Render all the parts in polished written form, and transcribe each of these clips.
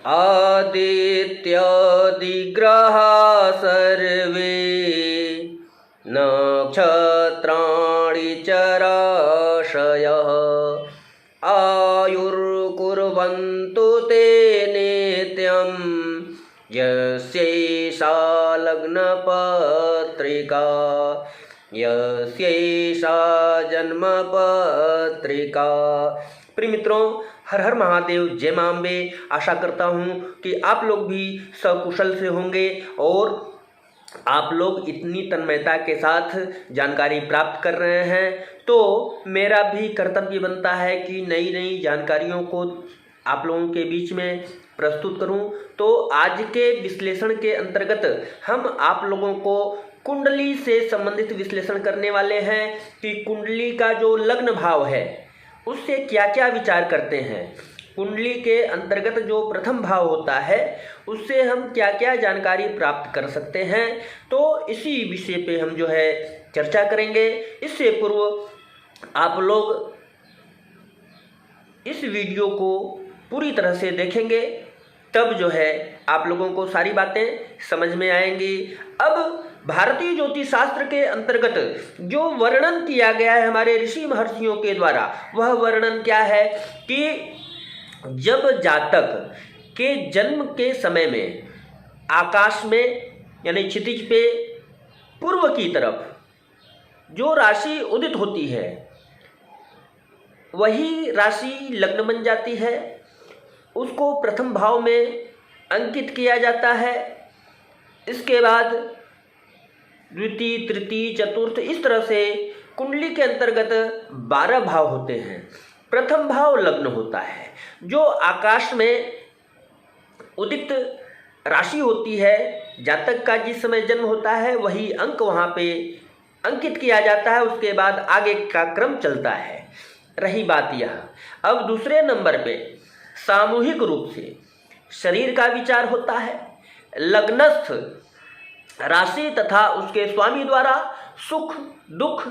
आदित्यादिग्रहा सर्वे नक्षत्राणि चराशयः आयुर्कुर्वन्तु ते नित्यं यस्यैषा लग्नपत्रिका यस्यैषा जन्मपत्रिका। प्रिय मित्रों, हर हर महादेव, जय मां अम्बे। आशा करता हूँ कि आप लोग भी सकुशल से होंगे और आप लोग इतनी तन्मयता के साथ जानकारी प्राप्त कर रहे हैं, तो मेरा भी कर्तव्य बनता है कि नई नई जानकारियों को आप लोगों के बीच में प्रस्तुत करूं। तो आज के विश्लेषण के अंतर्गत हम आप लोगों को कुंडली से संबंधित विश्लेषण करने वाले हैं कि कुंडली का जो लग्न भाव है उससे क्या क्या विचार करते हैं, कुंडली के अंतर्गत जो प्रथम भाव होता है उससे हम क्या क्या जानकारी प्राप्त कर सकते हैं। तो इसी विषय पे हम जो है चर्चा करेंगे। इससे पूर्व आप लोग इस वीडियो को पूरी तरह से देखेंगे, तब जो है आप लोगों को सारी बातें समझ में आएंगी। अब भारतीय ज्योतिष शास्त्र के अंतर्गत जो वर्णन किया गया है हमारे ऋषि महर्षियों के द्वारा, वह वर्णन क्या है कि जब जातक के जन्म के समय में आकाश में यानी क्षितिज पे पूर्व की तरफ जो राशि उदित होती है वही राशि लग्न बन जाती है, उसको प्रथम भाव में अंकित किया जाता है। इसके बाद द्वितीय, तृतीय, चतुर्थ, इस तरह से कुंडली के अंतर्गत 12 भाव होते हैं। प्रथम भाव लग्न होता है, जो आकाश में उदित राशि होती है, जातक का जिस समय जन्म होता है वही अंक वहाँ पे अंकित किया जाता है। उसके बाद आगे का क्रम चलता है। रही बात यह, अब दूसरे नंबर पे सामूहिक रूप से शरीर का विचार होता है। लग्नस्थ राशि तथा उसके स्वामी द्वारा सुख, दुख,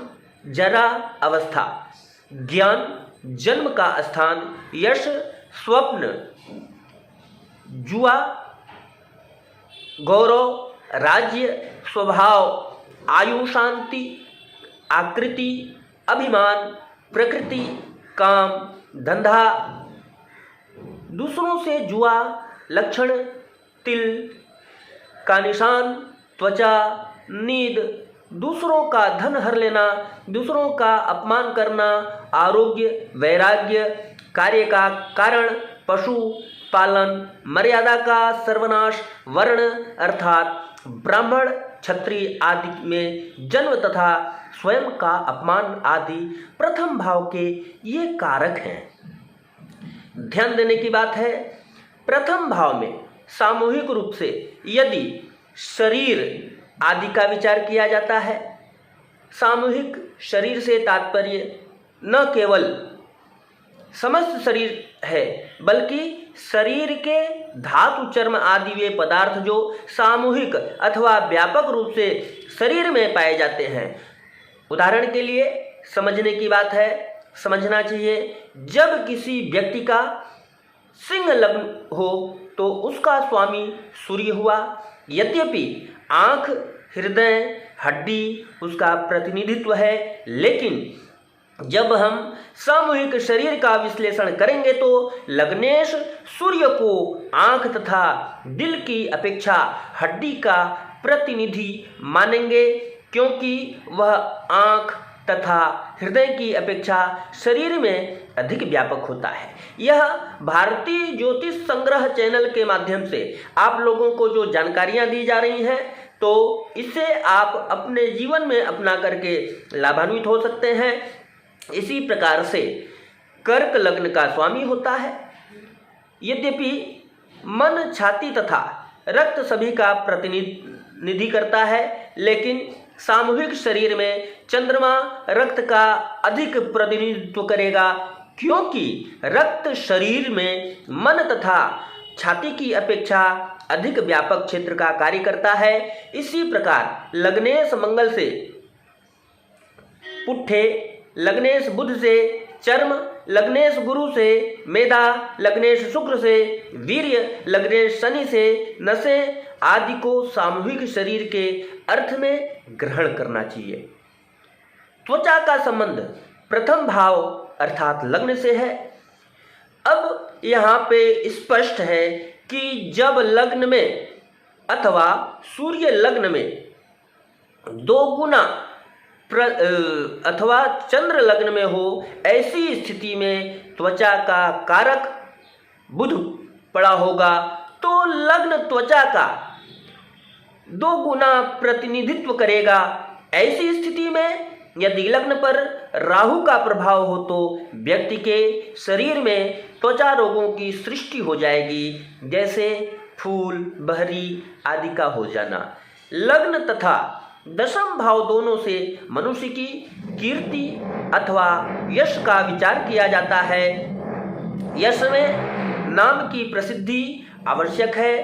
जरा अवस्था, ज्ञान, जन्म का स्थान, यश, स्वप्न, जुआ, गौरव, राज्य, स्वभाव, आयु, शांति, आकृति, अभिमान, प्रकृति, काम, धंधा, दूसरों से जुआ, लक्षण, तिल का निशान, त्वचा, नींद, दूसरों का धन हर लेना, दूसरों का अपमान करना, आरोग्य, वैराग्य, कार्य का कारण, पशु पालन, मर्यादा का सर्वनाश, वर्ण अर्थात ब्राह्मण, क्षत्रिय आदि में जन्म तथा स्वयं का अपमान आदि प्रथम भाव के ये कारक हैं। ध्यान देने की बात है, प्रथम भाव में सामूहिक रूप से यदि शरीर आदि का विचार किया जाता है, सामूहिक शरीर से तात्पर्य न केवल समस्त शरीर है बल्कि शरीर के धातु, चर्म आदि वे पदार्थ जो सामूहिक अथवा व्यापक रूप से शरीर में पाए जाते हैं। उदाहरण के लिए समझने की बात है, समझना चाहिए, जब किसी व्यक्ति का सिंह लग्न हो तो उसका स्वामी सूर्य हुआ। यद्यपि आँख, हृदय, हड्डी उसका प्रतिनिधित्व है, लेकिन जब हम सामूहिक शरीर का विश्लेषण करेंगे तो लग्नेश सूर्य को आँख तथा दिल की अपेक्षा हड्डी का प्रतिनिधि मानेंगे, क्योंकि वह आँख तथा हृदय की अपेक्षा शरीर में अधिक व्यापक होता है। यह भारतीय ज्योतिष संग्रह चैनल के माध्यम से आप लोगों को जो जानकारियां दी जा रही हैं, तो इसे आप अपने जीवन में अपना करके लाभान्वित हो सकते हैं। इसी प्रकार से कर्क लग्न का स्वामी होता है। यद्यपि मन, छाती तथा रक्त सभी का प्रतिनिधि करता है, लेकिन सामूहिक शरीर में चंद्रमा रक्त का अधिक प्रतिनिधित्व करेगा, क्योंकि रक्त शरीर में मन तथा छाती की अपेक्षा अधिक व्यापक क्षेत्र का कार्य करता है। इसी प्रकार लग्नेश मंगल से पुट्ठे, लग्नेश बुध से चर्म, लग्नेश गुरु से, मेधा लग्नेश शुक्र से, वीर्य लग्नेश शनि से, नसें आदि को सामूहिक शरीर के अर्थ में ग्रहण करना चाहिए। त्वचा का संबंध प्रथम भाव अर्थात लग्न से है। अब यहाँ पे स्पष्ट है कि जब लग्न में अथवा सूर्य लग्न में 2 गुना अथवा चंद्र लग्न में हो, ऐसी स्थिति में त्वचा का कारक बुध पड़ा होगा तो लग्न त्वचा का 2 गुना प्रतिनिधित्व करेगा। ऐसी स्थिति में यदि लग्न पर राहु का प्रभाव हो तो व्यक्ति के शरीर में त्वचा रोगों की सृष्टि हो जाएगी, जैसे फूल, बहरी आदि का हो जाना। लग्न तथा दशम भाव दोनों से मनुष्य की कीर्ति अथवा यश का विचार किया जाता है। यश में नाम की प्रसिद्धि आवश्यक है,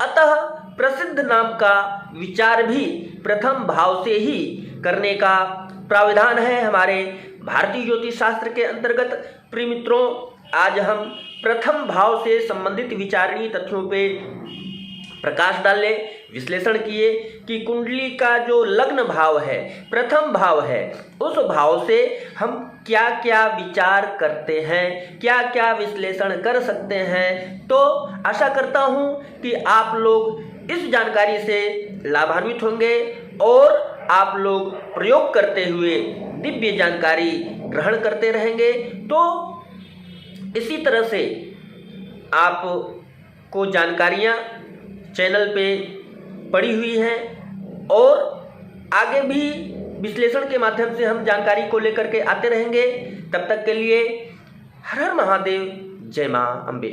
अतः प्रसिद्ध नाम का विचार भी प्रथम भाव से ही करने का प्राविधान है हमारे भारतीय ज्योतिष शास्त्र के अंतर्गत। प्रिय मित्रों, आज हम प्रथम भाव से संबंधित विचारणीय तथ्यों पे प्रकाश डाले, विश्लेषण किए कि कुंडली का जो लग्न भाव है, प्रथम भाव है, उस भाव से हम क्या क्या विचार करते हैं, क्या क्या विश्लेषण कर सकते हैं। तो आशा करता हूँ कि आप लोग इस जानकारी से लाभान्वित होंगे और आप लोग प्रयोग करते हुए दिव्य जानकारी ग्रहण करते रहेंगे। तो इसी तरह से आपको जानकारियाँ चैनल पे पड़ी हुई हैं और आगे भी विश्लेषण के माध्यम से हम जानकारी को लेकर के आते रहेंगे। तब तक के लिए हर हर महादेव, जय मां अम्बे।